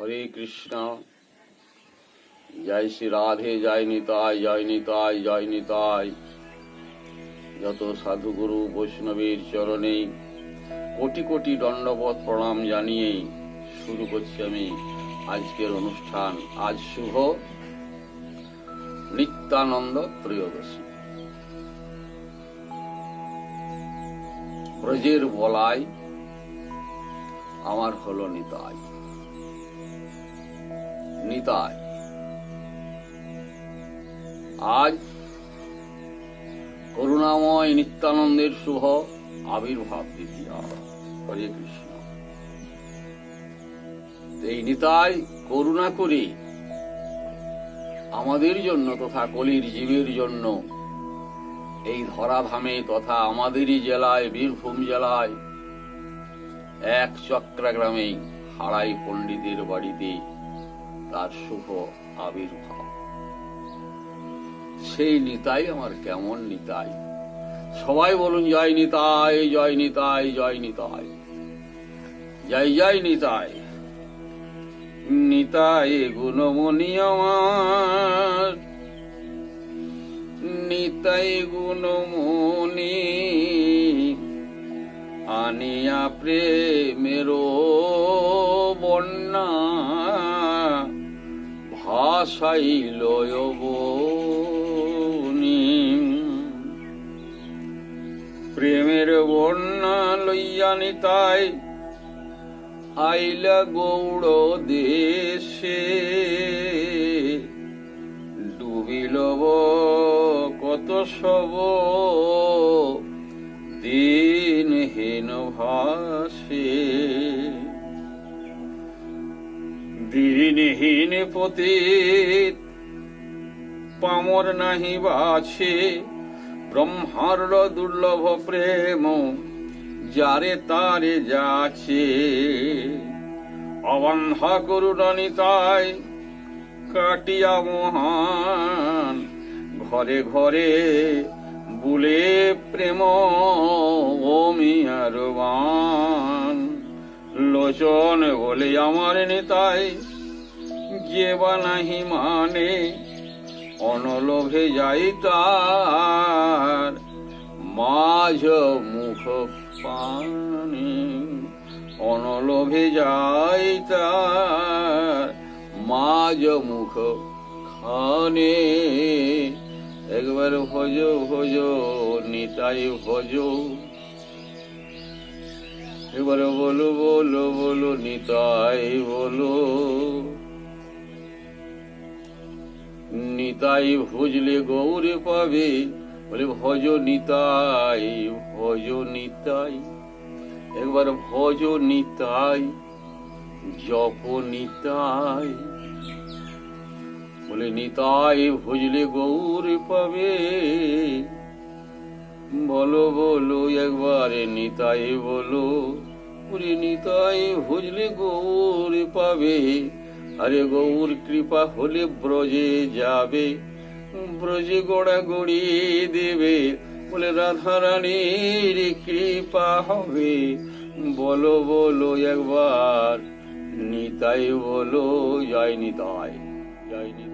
হরে কৃষ্ণ। জয় শ্রী রাধে, জয় নিতাই, জয় নিতাই, জয় নিতাই। যত সাধুগুরু বৈষ্ণবের চরণে কোটি কোটি দণ্ডবত প্রণাম জানিয়ে শুরু করছি আমি আজকের অনুষ্ঠান। আজ শুভ নিত্যানন্দ ত্রয়োদশী। ব্রজের বলাই আমার হলো নিতাই। নিতাই আজ করুণাময় নিত্যানন্দের শুভ আবির্ভাব তিথি। হরে কৃষ্ণ। এই নিতাই করুণা করে আমাদের জন্য তথা কলির জীবের জন্য এই ধরাধামে তথা আমাদেরই জেলায়, বীরভূম জেলায় এক চক্রা গ্রামে হারাই পণ্ডিতের বাড়িতে তার শুভ আবির্ভাব। সেই নিতাই আমার কেমন নিতাই? সবাই বলুন জয় নিতাই, জয় নিতাই, জয় নিতাই, জয় জয় নিতাই। নিতাই গুণমণি আমার, নিতাই গুণমণি, আনিয়া প্রেমের বন্যা ভাসাইল বনি। প্রেমের বন্যা লইয়া নিতাই আইলা গৌড় দেশে, ডুবিল কত সব দিনহীন ভাসে। দিনহীন পতিত পামর নাহি বাছে, ব্রহ্মার দুর্লভ প্রেম যারে তারে যাচ্ছে। অবন্ধা করুণা নিতাই কাটিয়া মহান, ঘরে ঘরে বুলে প্রেম অমিয়ার বান। লোচন বলে আমার নিতাই যে বা নাহি মানে, অনলোভে যাই তার মাঝ মুখ পানে। অনলোভে যাই তার মাঝ মুখ খানে। একবার ভজ ভজ নিতাই ভজ, এবার বলো বলো বলো নিতাই বলো। নিতাই ভুজলে গৌরে পাবে, বলে ভজ নিতাই, ভজ নিতাই। একবার ভজ নিতাই, জপ নিতাই, বলে নিতাই ভুজলে গৌরে পাবে। বলো বলো একবারে নিতাই বলো, ওরে নিতাই ভুজলে গৌরে পাবে। আরে গৌর কৃপা হলে ব্রজে যাবে, ব্রজে গোড়া গড়ি দেবে, বলে রাধা রানীর কৃপা হবে। বলো বলো একবার নিতাই বলো। জয় নিতাই, জয় নিতাই।